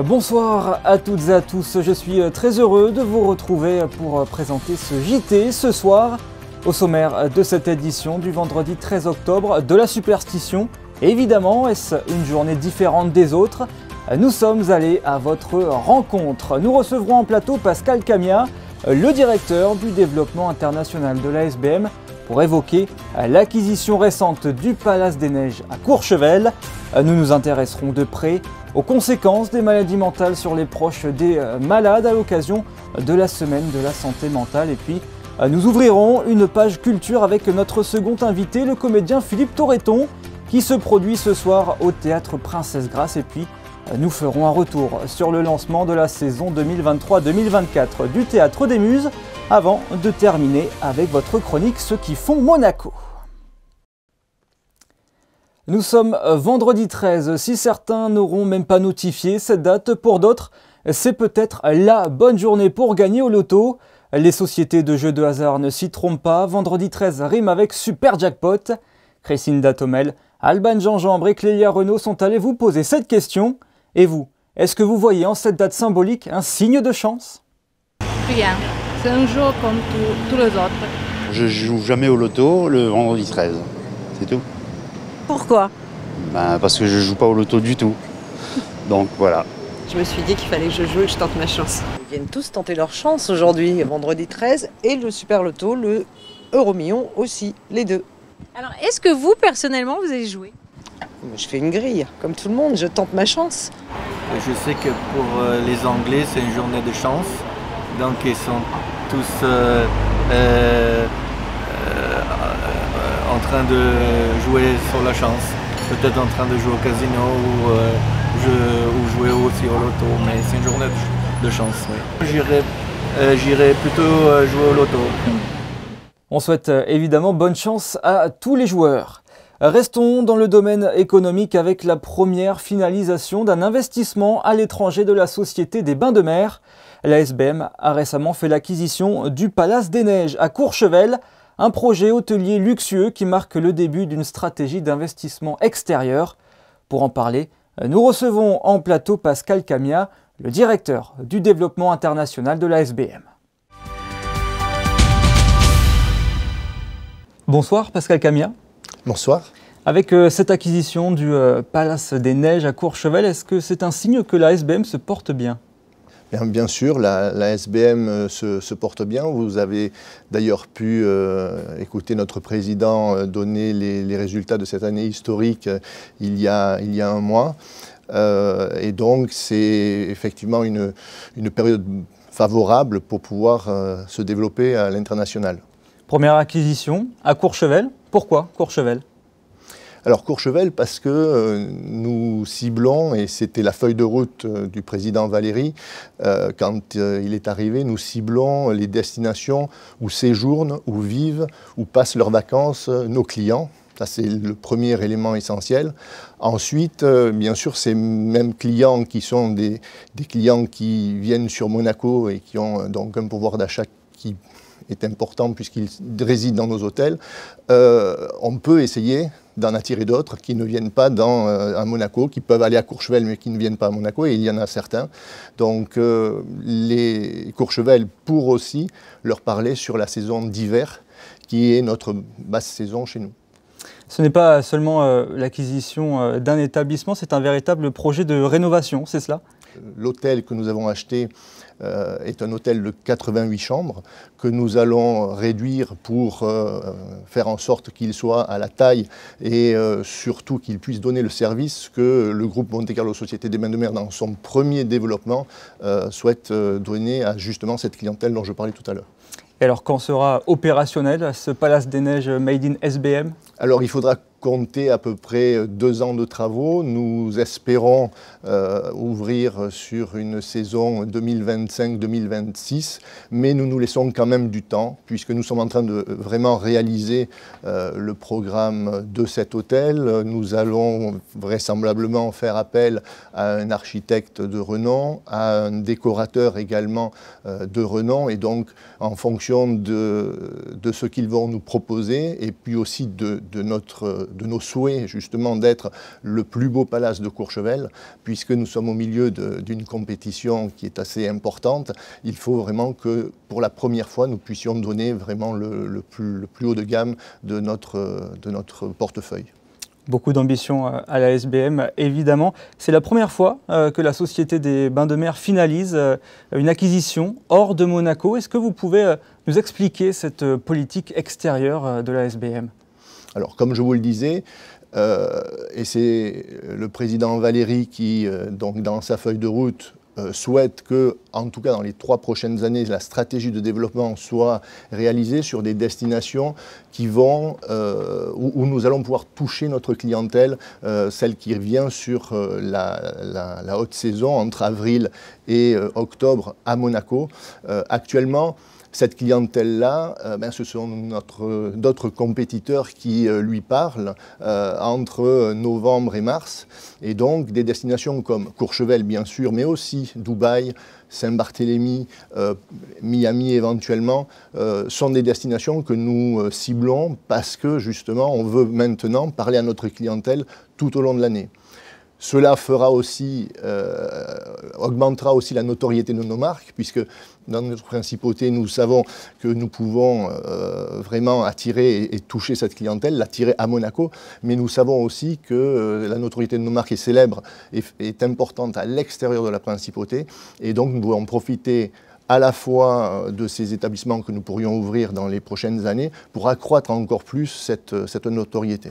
Bonsoir à toutes et à tous, je suis très heureux de vous retrouver pour présenter ce JT ce soir. Au sommaire de cette édition du vendredi 13 octobre de la superstition. Et évidemment, est-ce une journée différente des autres? Nous sommes allés à votre rencontre. Nous recevrons en plateau Pascal Camia, le directeur du développement international de l'ASBM, pour évoquer l'acquisition récente du Palace des Neiges à Courchevel. Nous nous intéresserons de près aux conséquences des maladies mentales sur les proches des malades à l'occasion de la semaine de la santé mentale. Et puis, nous ouvrirons une page culture avec notre second invité, le comédien Philippe Torreton, qui se produit ce soir au Théâtre Princesse Grace. Et puis, nous ferons un retour sur le lancement de la saison 2023-2024 du Théâtre des Muses, avant de terminer avec votre chronique Ceux qui font Monaco. Nous sommes vendredi 13, si certains n'auront même pas notifié cette date, pour d'autres, c'est peut-être la bonne journée pour gagner au loto. Les sociétés de jeux de hasard ne s'y trompent pas, vendredi 13 rime avec Super Jackpot. Christine Datomel, Alban Jean-Jean et Clélia Renaud sont allés vous poser cette question. Et vous, est-ce que vous voyez en cette date symbolique un signe de chance? Rien, c'est un jour comme tous les autres. Je joue jamais au loto le vendredi 13, c'est tout. Pourquoi? Parce que je joue pas au loto du tout. Donc voilà. Je me suis dit qu'il fallait que je joue et que je tente ma chance. Ils viennent tous tenter leur chance aujourd'hui, vendredi 13, et le Super Loto, le Euromillion aussi, les deux. Alors, est-ce que vous, personnellement, vous avez joué? Je fais une grille, comme tout le monde, je tente ma chance. Je sais que pour les Anglais, c'est une journée de chance. Donc, ils sont tous en train de jouer sur la chance. Peut-être en train de jouer au casino ou jouer aussi au loto. Mais c'est une journée de chance, oui. J'irai plutôt jouer au loto. On souhaite évidemment bonne chance à tous les joueurs. Restons dans le domaine économique avec la première finalisation d'un investissement à l'étranger de la Société des Bains de Mer. L'ASBM a récemment fait l'acquisition du Palace des Neiges à Courchevel, un projet hôtelier luxueux qui marque le début d'une stratégie d'investissement extérieur. Pour en parler, nous recevons en plateau Pascal Camia, le directeur du développement international de l'ASBM. Bonsoir Pascal Camia. Bonsoir. Avec cette acquisition du Palace des Neiges à Courchevel, est-ce que c'est un signe que la SBM se porte bien? Bien sûr, la SBM se porte bien. Vous avez d'ailleurs pu écouter notre président donner les résultats de cette année historique il y a un mois. Et donc c'est effectivement une période favorable pour pouvoir se développer à l'international. Première acquisition à Courchevel. Pourquoi Courchevel? Alors Courchevel parce que nous ciblons, et c'était la feuille de route du président Valéry, quand il est arrivé, nous ciblons les destinations où séjournent, où vivent, où passent leurs vacances nos clients. Ça, c'est le premier élément essentiel. Ensuite, bien sûr, ces mêmes clients qui sont des clients qui viennent sur Monaco et qui ont donc un pouvoir d'achat qui est important puisqu'ils résident dans nos hôtels, on peut essayer d'en attirer d'autres qui ne viennent pas à Monaco, qui peuvent aller à Courchevel mais qui ne viennent pas à Monaco, et il y en a certains. Donc les Courchevel pour aussi leur parler sur la saison d'hiver qui est notre basse saison chez nous. Ce n'est pas seulement l'acquisition d'un établissement, c'est un véritable projet de rénovation, c'est cela? L'hôtel que nous avons acheté est un hôtel de 88 chambres que nous allons réduire pour faire en sorte qu'il soit à la taille et surtout qu'il puisse donner le service que le groupe Monte Carlo Société des Bains de Mer dans son premier développement souhaite donner à justement cette clientèle dont je parlais tout à l'heure. Et alors quand sera opérationnel ce Palace des Neiges Made in SBM? Alors il faudra compter à peu près 2 ans de travaux. Nous espérons ouvrir sur une saison 2025-2026, mais nous nous laissons quand même du temps, puisque nous sommes en train de vraiment réaliser le programme de cet hôtel. Nous allons vraisemblablement faire appel à un architecte de renom, à un décorateur également de renom, et donc en fonction de ce qu'ils vont nous proposer, et puis aussi de notre de nos souhaits justement d'être le plus beau palace de Courchevel, puisque nous sommes au milieu d'une compétition qui est assez importante. Il faut vraiment que pour la première fois nous puissions donner vraiment le plus haut de gamme de notre portefeuille. Beaucoup d'ambition à la SBM, évidemment. C'est la première fois que la Société des Bains de Mer finalise une acquisition hors de Monaco. Est-ce que vous pouvez nous expliquer cette politique extérieure de la SBM? Alors, comme je vous le disais, et c'est le président Valéry qui, donc, dans sa feuille de route, souhaite que, en tout cas dans les 3 prochaines années, la stratégie de développement soit réalisée sur des destinations qui vont, où nous allons pouvoir toucher notre clientèle, celle qui vient sur la haute saison entre avril et octobre à Monaco. Actuellement, cette clientèle-là, ce sont d'autres compétiteurs qui lui parlent entre novembre et mars. Et donc des destinations comme Courchevel, bien sûr, mais aussi Dubaï, Saint-Barthélemy, Miami éventuellement, sont des destinations que nous ciblons parce que justement on veut maintenant parler à notre clientèle tout au long de l'année. Cela fera aussi, augmentera aussi la notoriété de nos marques, puisque dans notre principauté, nous savons que nous pouvons vraiment attirer et toucher cette clientèle, l'attirer à Monaco, mais nous savons aussi que la notoriété de nos marques est célèbre et est importante à l'extérieur de la principauté, et donc nous devons profiter à la fois de ces établissements que nous pourrions ouvrir dans les prochaines années pour accroître encore plus cette notoriété.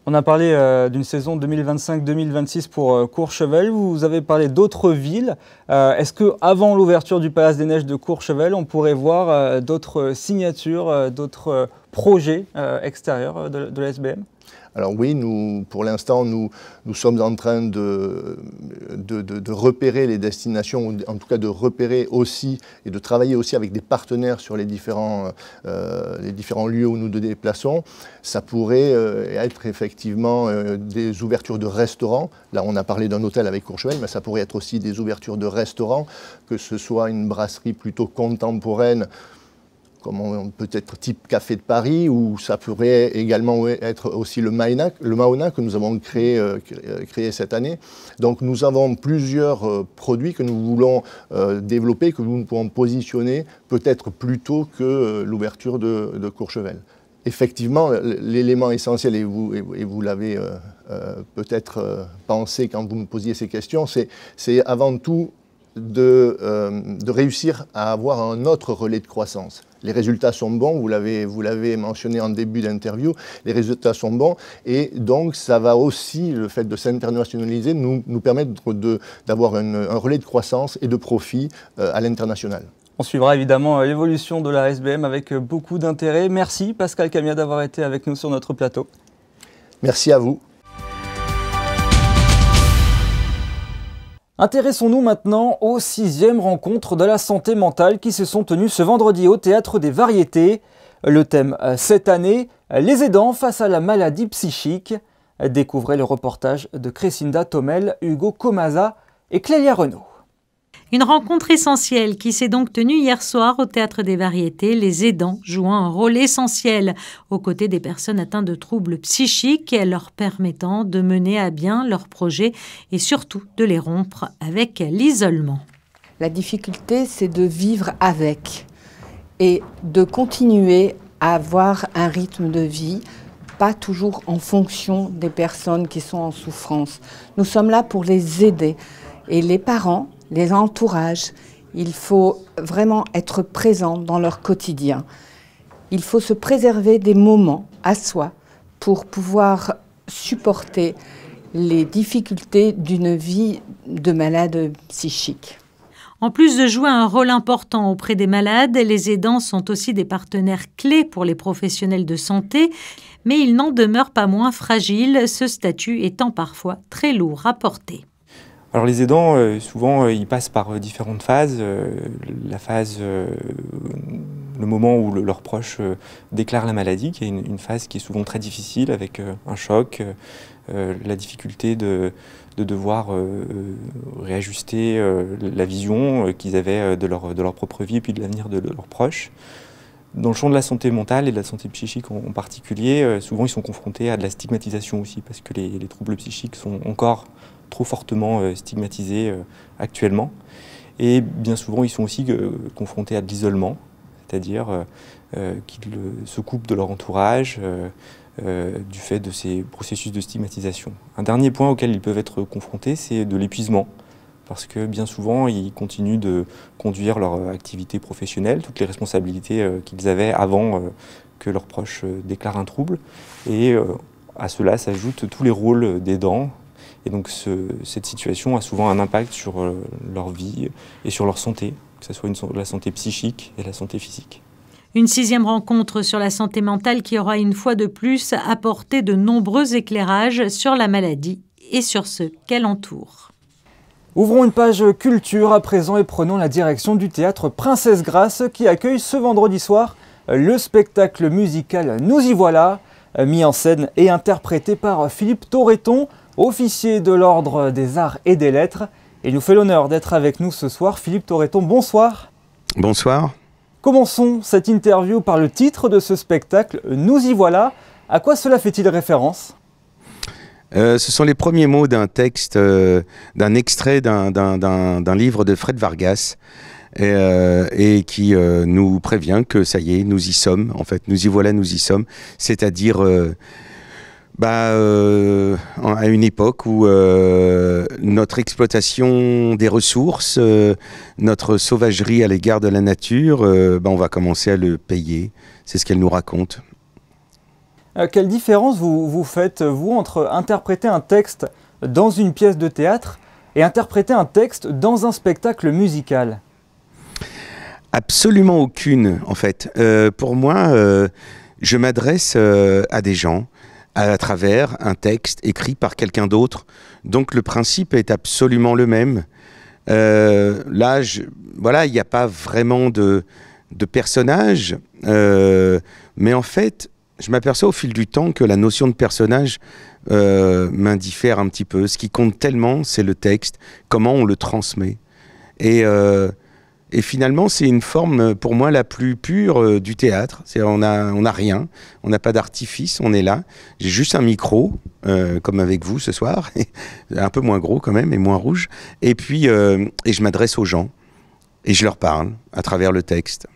On a parlé d'une saison 2025-2026 pour Courchevel. Vous avez parlé d'autres villes. Est-ce qu'avant l'ouverture du Palace des Neiges de Courchevel, on pourrait voir d'autres signatures, d'autres projets extérieurs de la SBM? Alors oui, pour l'instant, nous sommes en train de repérer les destinations, ou en tout cas de repérer aussi et de travailler aussi avec des partenaires sur les différents lieux où nous nous déplaçons. Ça pourrait être effectivement des ouvertures de restaurants. Là, on a parlé d'un hôtel avec Courchevel, mais ça pourrait être aussi des ouvertures de restaurants, que ce soit une brasserie plutôt contemporaine, comme peut-être type Café de Paris, ou ça pourrait également être aussi le Mahona que nous avons créé cette année. Donc nous avons plusieurs produits que nous voulons développer, que nous pouvons positionner peut-être plus tôt que l'ouverture de Courchevel. Effectivement, l'élément essentiel, et vous l'avez peut-être pensé quand vous me posiez ces questions, c'est avant tout de réussir à avoir un autre relais de croissance. Les résultats sont bons, vous l'avez mentionné en début d'interview, les résultats sont bons, et donc ça va aussi, le fait de s'internationaliser, nous permettre d'avoir un relais de croissance et de profit à l'international. On suivra évidemment l'évolution de la SBM avec beaucoup d'intérêt. Merci Pascal Camia d'avoir été avec nous sur notre plateau. Merci à vous. Intéressons-nous maintenant aux 6e rencontres de la santé mentale qui se sont tenues ce vendredi au Théâtre des Variétés. Le thème cette année, les aidants face à la maladie psychique. Découvrez le reportage de Crescinda Tomel, Hugo Comaza et Clélia Renaud. Une rencontre essentielle qui s'est donc tenue hier soir au Théâtre des Variétés, les aidants jouant un rôle essentiel aux côtés des personnes atteintes de troubles psychiques, leur permettant de mener à bien leurs projets et surtout de les rompre avec l'isolement. La difficulté, c'est de vivre avec et de continuer à avoir un rythme de vie, pas toujours en fonction des personnes qui sont en souffrance. Nous sommes là pour les aider et les parents, les entourages, il faut vraiment être présent dans leur quotidien. Il faut se préserver des moments à soi pour pouvoir supporter les difficultés d'une vie de malade psychique. En plus de jouer un rôle important auprès des malades, les aidants sont aussi des partenaires clés pour les professionnels de santé, mais ils n'en demeurent pas moins fragiles, ce statut étant parfois très lourd à porter. Alors les aidants, souvent, ils passent par différentes phases. La phase, le moment où leurs proches déclarent la maladie, qui est une phase qui est souvent très difficile, avec un choc, la difficulté de devoir réajuster la vision qu'ils avaient de leur propre vie et puis de l'avenir de leurs proches. Dans le champ de la santé mentale et de la santé psychique en particulier, souvent ils sont confrontés à de la stigmatisation aussi, parce que les troubles psychiques sont encore trop fortement stigmatisés actuellement. Et bien souvent ils sont aussi confrontés à de l'isolement, c'est-à-dire qu'ils se coupent de leur entourage du fait de ces processus de stigmatisation. Un dernier point auquel ils peuvent être confrontés, c'est de l'épuisement. Parce que bien souvent, ils continuent de conduire leur activité professionnelle, toutes les responsabilités qu'ils avaient avant que leurs proches déclarent un trouble. Et à cela s'ajoutent tous les rôles d'aidants. Et donc cette situation a souvent un impact sur leur vie et sur leur santé, que ce soit la santé psychique et la santé physique. Une 6e rencontre sur la santé mentale qui aura une fois de plus apporté de nombreux éclairages sur la maladie et sur ce qu'elle entoure. Ouvrons une page culture à présent et prenons la direction du théâtre Princesse Grace qui accueille ce vendredi soir le spectacle musical Nous y voilà, mis en scène et interprété par Philippe Torreton, officier de l'Ordre des Arts et des Lettres. Et il nous fait l'honneur d'être avec nous ce soir. Philippe Torreton, bonsoir. Bonsoir. Commençons cette interview par le titre de ce spectacle, Nous y voilà. À quoi cela fait-il référence ? Ce sont les premiers mots d'un texte, d'un extrait d'un livre de Fred Vargas et qui nous prévient que ça y est, nous y sommes, en fait, nous y voilà, nous y sommes, c'est-à-dire à une époque où notre exploitation des ressources, notre sauvagerie à l'égard de la nature, on va commencer à le payer, c'est ce qu'elle nous raconte. Quelle différence vous faites, vous, entre interpréter un texte dans une pièce de théâtre et interpréter un texte dans un spectacle musical ? Absolument aucune, en fait. Pour moi, je m'adresse à des gens à travers un texte écrit par quelqu'un d'autre. Donc le principe est absolument le même. Là, il n'y a pas vraiment de personnage, mais en fait, je m'aperçois au fil du temps que la notion de personnage m'indiffère un petit peu. Ce qui compte tellement, c'est le texte, comment on le transmet. Et finalement, c'est une forme, pour moi, la plus pure du théâtre. On n'a rien, on n'a pas d'artifice, on est là. J'ai juste un micro, comme avec vous ce soir, un peu moins gros quand même, et moins rouge. Et puis, et je m'adresse aux gens, et je leur parle à travers le texte.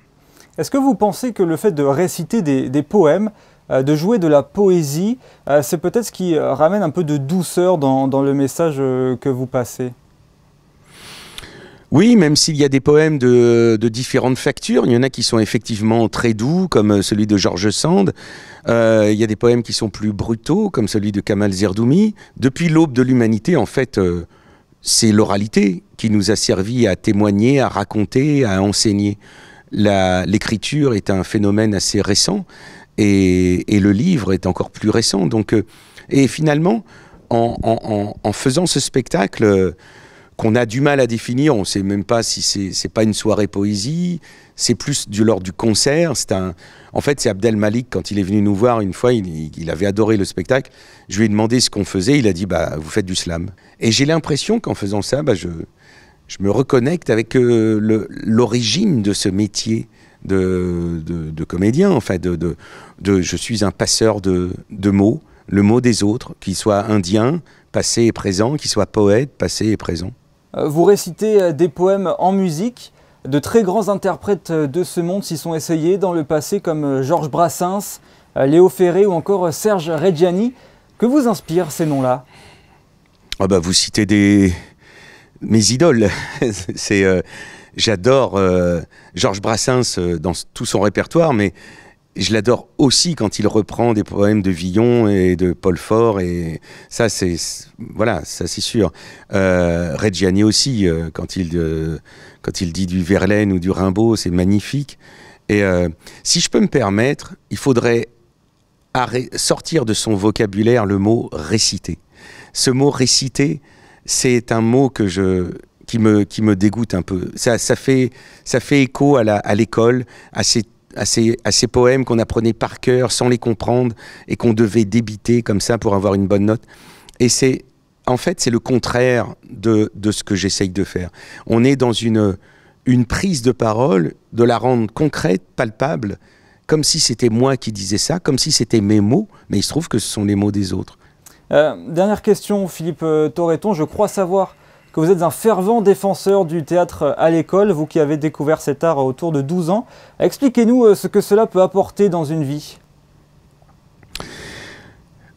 Est-ce que vous pensez que le fait de réciter des poèmes, de jouer de la poésie, c'est peut-être ce qui ramène un peu de douceur dans le message que vous passez ? Oui, même s'il y a des poèmes de différentes factures, il y en a qui sont effectivement très doux, comme celui de George Sand. Il y a des poèmes qui sont plus brutaux, comme celui de Kamal Zerdoumi. Depuis l'aube de l'humanité, en fait, c'est l'oralité qui nous a servi à témoigner, à raconter, à enseigner. L'écriture est un phénomène assez récent et le livre est encore plus récent. Donc, et finalement, en faisant ce spectacle qu'on a du mal à définir, on ne sait même pas si c'est pas une soirée poésie, c'est plus de l'ordre du concert. En fait, c'est Abdel Malik, quand il est venu nous voir une fois, il avait adoré le spectacle. Je lui ai demandé ce qu'on faisait, il a dit vous faites du slam. Et j'ai l'impression qu'en faisant ça, je me reconnecte avec l'origine de ce métier de comédien. En fait, je suis un passeur de mots, le mot des autres, qu'il soit indien, passé et présent, qu'il soit poète, passé et présent. Vous récitez des poèmes en musique. De très grands interprètes de ce monde s'y sont essayés dans le passé, comme Georges Brassens, Léo Ferré ou encore Serge Reggiani. Que vous inspirent ces noms-là ? Vous citez mes idoles. J'adore Georges Brassens dans tout son répertoire, mais je l'adore aussi quand il reprend des poèmes de Villon et de Paul Fort, et ça c'est sûr. Reggiani aussi, quand il dit du Verlaine ou du Rimbaud, c'est magnifique. Et si je peux me permettre, il faudrait sortir de son vocabulaire le mot réciter. Ce mot réciter, c'est un mot qui me dégoûte un peu. Ça fait écho à l'école, à ces poèmes qu'on apprenait par cœur sans les comprendre et qu'on devait débiter comme ça pour avoir une bonne note. Et en fait, c'est le contraire de ce que j'essaye de faire. On est dans une prise de parole, de la rendre concrète, palpable, comme si c'était moi qui disais ça, comme si c'était mes mots, mais il se trouve que ce sont les mots des autres. Dernière question, Philippe Torreton, je crois savoir que vous êtes un fervent défenseur du théâtre à l'école, vous qui avez découvert cet art autour de 12 ans. Expliquez-nous ce que cela peut apporter dans une vie.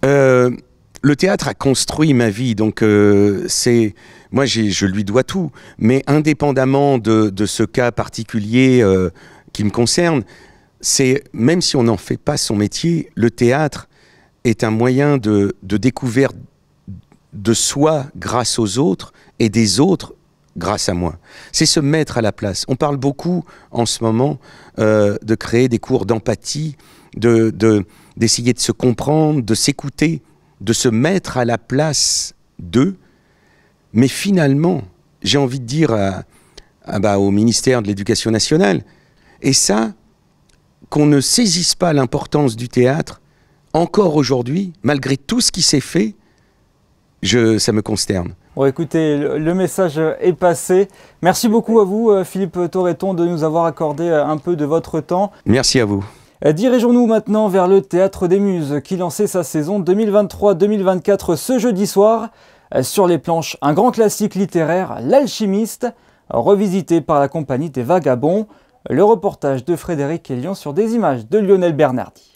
Le théâtre a construit ma vie, donc moi je lui dois tout. Mais indépendamment de ce cas particulier qui me concerne, même si on n'en fait pas son métier, le théâtre est un moyen de découverte de soi grâce aux autres et des autres grâce à moi. C'est se mettre à la place. On parle beaucoup en ce moment de créer des cours d'empathie, d'essayer de se comprendre, de s'écouter, de se mettre à la place d'eux. Mais finalement, j'ai envie de dire au ministère de l'Éducation nationale, et ça, qu'on ne saisisse pas l'importance du théâtre, encore aujourd'hui, malgré tout ce qui s'est fait, ça me consterne. Bon, écoutez, le message est passé. Merci beaucoup à vous, Philippe Torreton, de nous avoir accordé un peu de votre temps. Merci à vous. Dirigeons-nous maintenant vers le Théâtre des Muses, qui lançait sa saison 2023-2024 ce jeudi soir. Sur les planches, un grand classique littéraire, L'Alchimiste, revisité par la compagnie des Vagabonds. Le reportage de Frédéric Elion sur des images de Lionel Bernardi.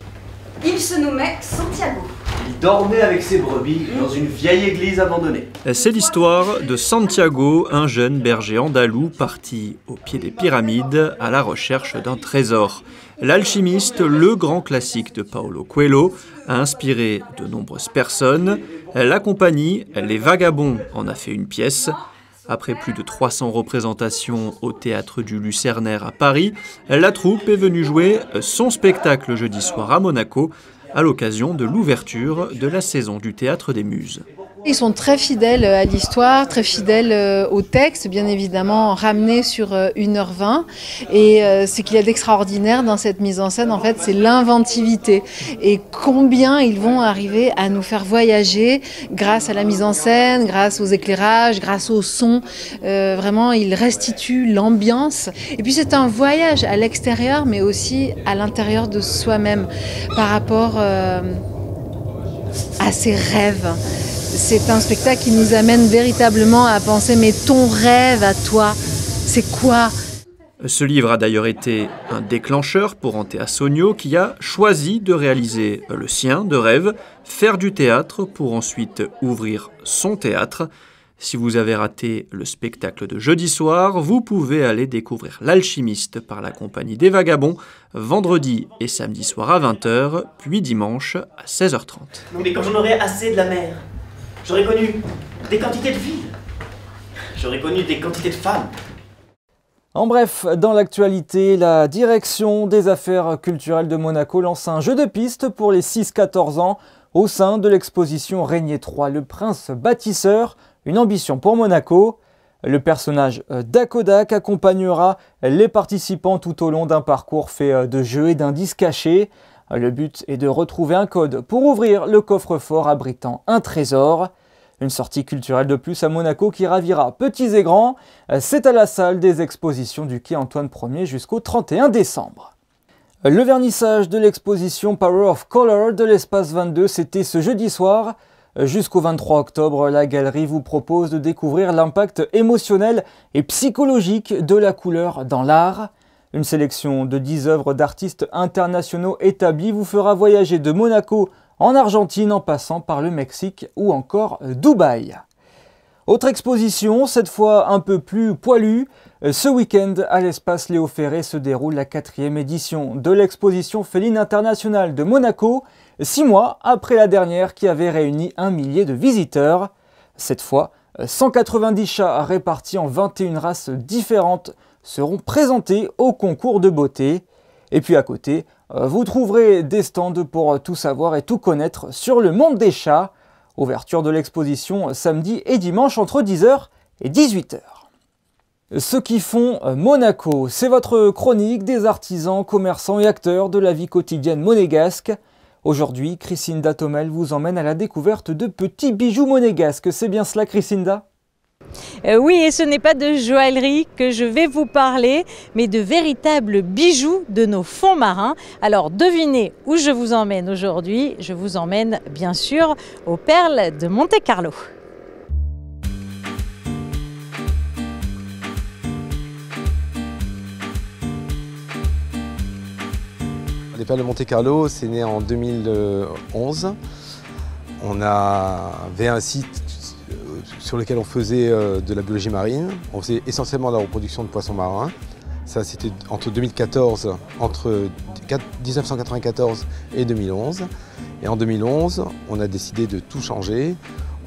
Il se nommait Santiago. Il dormait avec ses brebis dans une vieille église abandonnée. C'est l'histoire de Santiago, un jeune berger andalou parti au pied des pyramides à la recherche d'un trésor. L'Alchimiste, le grand classique de Paulo Coelho, a inspiré de nombreuses personnes. La compagnie Les Vagabonds en a fait une pièce. Après plus de 300 représentations au Théâtre du Lucernaire à Paris, la troupe est venue jouer son spectacle jeudi soir à Monaco, à l'occasion de l'ouverture de la saison du Théâtre des Muses. Ils sont très fidèles à l'histoire, très fidèles au texte, bien évidemment ramenés sur 1h20. Et ce qu'il y a d'extraordinaire dans cette mise en scène, en fait, c'est l'inventivité. Et combien ils vont arriver à nous faire voyager grâce à la mise en scène, grâce aux éclairages, grâce au son. Vraiment, ils restituent l'ambiance. Et puis c'est un voyage à l'extérieur, mais aussi à l'intérieur de soi-même, par rapport à ses rêves. C'est un spectacle qui nous amène véritablement à penser, mais ton rêve à toi, c'est quoi ? Ce livre a d'ailleurs été un déclencheur pour Antea Sogno qui a choisi de réaliser le sien de rêve, faire du théâtre pour ensuite ouvrir son théâtre. Si vous avez raté le spectacle de jeudi soir, vous pouvez aller découvrir L'Alchimiste par la compagnie des Vagabonds, vendredi et samedi soir à 20h, puis dimanche à 16h30. Non mais quand j'en aurais assez de la mer, j'aurais connu des quantités de villes, j'aurais connu des quantités de femmes. En bref, dans l'actualité, la direction des affaires culturelles de Monaco lance un jeu de piste pour les 6-14 ans au sein de l'exposition Régnier III, le prince bâtisseur, une ambition pour Monaco. Le personnage d'Akodak accompagnera les participants tout au long d'un parcours fait de jeux et d'indices cachés. Le but est de retrouver un code pour ouvrir le coffre-fort abritant un trésor. Une sortie culturelle de plus à Monaco qui ravira petits et grands. C'est à la salle des expositions du quai Antoine Ier jusqu'au 31 décembre. Le vernissage de l'exposition Power of Color de l'Espace 22, c'était ce jeudi soir. Jusqu'au 23 octobre, la galerie vous propose de découvrir l'impact émotionnel et psychologique de la couleur dans l'art. Une sélection de 10 œuvres d'artistes internationaux établis vous fera voyager de Monaco en Argentine en passant par le Mexique ou encore Dubaï. Autre exposition, cette fois un peu plus poilue. Ce week-end, à l'espace Léo Ferré se déroule la 4e édition de l'exposition féline internationale de Monaco, 6 mois après la dernière qui avait réuni 1 millier de visiteurs. Cette fois, 190 chats répartis en 21 races différentes seront présentés au concours de beauté. Et puis à côté, vous trouverez des stands pour tout savoir et tout connaître sur le monde des chats. Ouverture de l'exposition samedi et dimanche entre 10h et 18h. Ceux qui font Monaco, c'est votre chronique des artisans, commerçants et acteurs de la vie quotidienne monégasque. Aujourd'hui, Chrisinda Tomel vous emmène à la découverte de petits bijoux monégasques. C'est bien cela, Chrisinda ? Oui, et ce n'est pas de joaillerie que je vais vous parler, mais de véritables bijoux de nos fonds marins. Alors devinez où je vous emmène aujourd'hui. Je vous emmène bien sûr aux perles de Monte-Carlo. Les perles de Monte-Carlo, c'est né en 2011. On avait un site sur lequel on faisait de la biologie marine. On faisait essentiellement de la reproduction de poissons marins. Ça, c'était entre 1994 et 2011. Et en 2011, on a décidé de tout changer.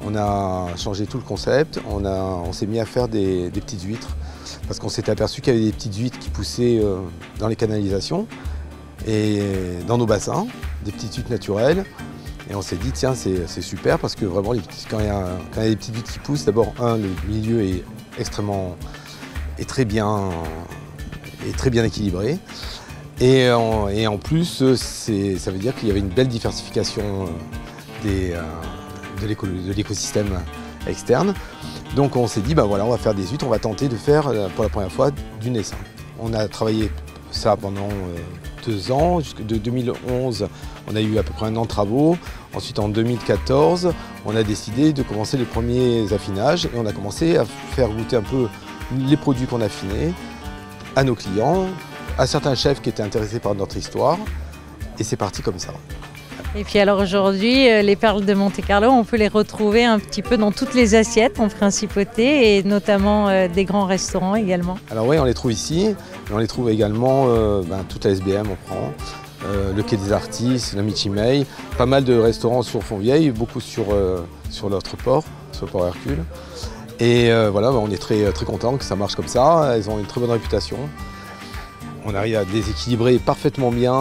On a changé tout le concept. On s'est mis à faire des petites huîtres. Parce qu'on s'était aperçu qu'il y avait des petites huîtres qui poussaient dans les canalisations et dans nos bassins, des petites huîtres naturelles. Et on s'est dit, tiens, c'est super parce que vraiment, quand il y a des petites huîtres qui poussent, d'abord, le milieu est très bien équilibré. Et en plus, ça veut dire qu'il y avait une belle diversification de l'écosystème externe. Donc on s'est dit, ben voilà, on va faire des huîtres, on va tenter de faire pour la première fois du naissain. On a travaillé ça pendant 2 ans, de 2011, on a eu à peu près 1 an de travaux. Ensuite, en 2014, on a décidé de commencer les premiers affinages et on a commencé à faire goûter un peu les produits qu'on affinait à nos clients, à certains chefs qui étaient intéressés par notre histoire. Et c'est parti comme ça. Et puis alors aujourd'hui, les perles de Monte-Carlo, on peut les retrouver un petit peu dans toutes les assiettes en principauté et notamment des grands restaurants également. Alors oui, on les trouve ici, mais on les trouve également toute la SBM, on prend, le Quai des Artistes, la Michimay, pas mal de restaurants sur Fontvieille, beaucoup sur notre port, sur le port Hercule. Et voilà, on est très content que ça marche comme ça, elles ont une très bonne réputation. On arrive à déséquilibrer parfaitement bien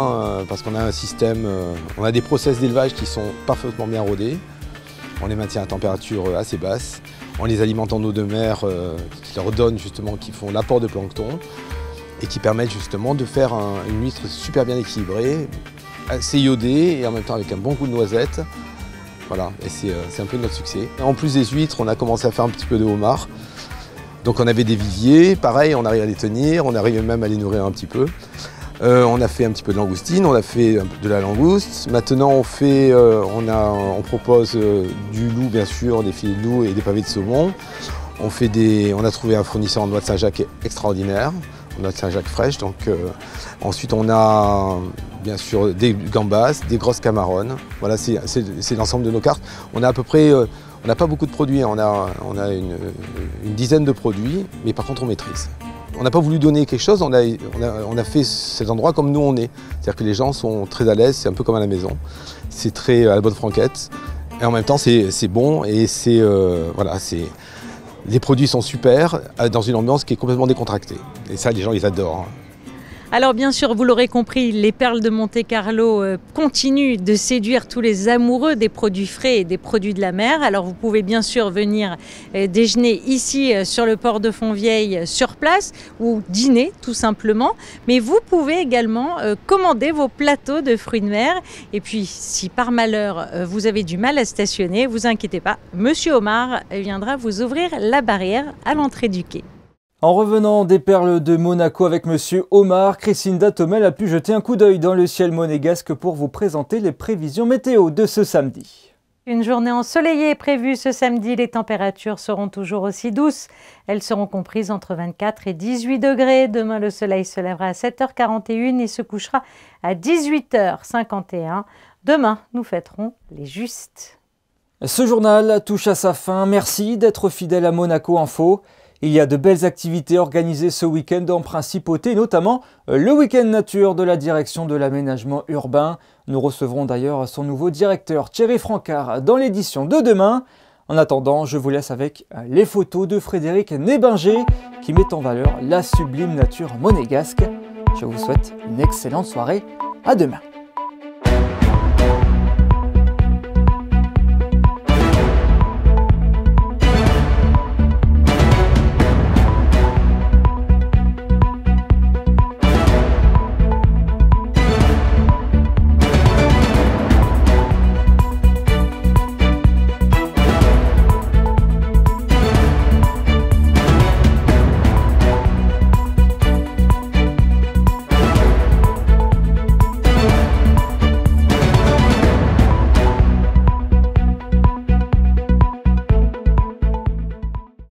parce qu'on a un système, on a des process d'élevage qui sont parfaitement bien rodés. On les maintient à température assez basse. On les alimente en eau de mer qui leur donnent justement, qui font l'apport de plancton et qui permettent justement de faire une huître super bien équilibrée, assez iodée et en même temps avec un bon goût de noisette. Voilà, et c'est un peu notre succès. En plus des huîtres, on a commencé à faire un petit peu de homard. Donc on avait des viviers, pareil, on arrive à les tenir, on arrive même à les nourrir un petit peu. On a fait un petit peu de langoustine, on a fait de la langouste. Maintenant on propose du loup bien sûr, des filets de loup et des pavés de saumon. On a trouvé un fournisseur en noix de Saint-Jacques extraordinaire, en noix de Saint-Jacques fraîche. Donc, ensuite on a bien sûr des gambas, des grosses camarones. Voilà, c'est l'ensemble de nos cartes. On a à peu près... on n'a pas beaucoup de produits, on a une dizaine de produits, mais par contre on maîtrise. On n'a pas voulu donner quelque chose, on a fait cet endroit comme nous on est. C'est-à-dire que les gens sont très à l'aise, c'est un peu comme à la maison. C'est très à la bonne franquette. Et en même temps c'est bon et voilà, les produits sont super dans une ambiance qui est complètement décontractée. Et ça les gens ils adorent. Alors bien sûr, vous l'aurez compris, les perles de Monte-Carlo continuent de séduire tous les amoureux des produits frais et des produits de la mer. Alors vous pouvez bien sûr venir déjeuner ici sur le port de Fontvieille sur place ou dîner tout simplement. Mais vous pouvez également commander vos plateaux de fruits de mer. Et puis si par malheur vous avez du mal à stationner, vous inquiétez pas, Monsieur Omar viendra vous ouvrir la barrière à l'entrée du quai. En revenant des perles de Monaco avec Monsieur Omar, Christinda Thomel a pu jeter un coup d'œil dans le ciel monégasque pour vous présenter les prévisions météo de ce samedi. Une journée ensoleillée est prévue ce samedi. Les températures seront toujours aussi douces. Elles seront comprises entre 24 et 18 degrés. Demain, le soleil se lèvera à 7h41 et se couchera à 18h51. Demain, nous fêterons les justes. Ce journal touche à sa fin. Merci d'être fidèle à Monaco Info. Il y a de belles activités organisées ce week-end en principauté, notamment le week-end nature de la direction de l'aménagement urbain. Nous recevrons d'ailleurs son nouveau directeur Thierry Francard dans l'édition de demain. En attendant, je vous laisse avec les photos de Frédéric Nébinger qui met en valeur la sublime nature monégasque. Je vous souhaite une excellente soirée. À demain.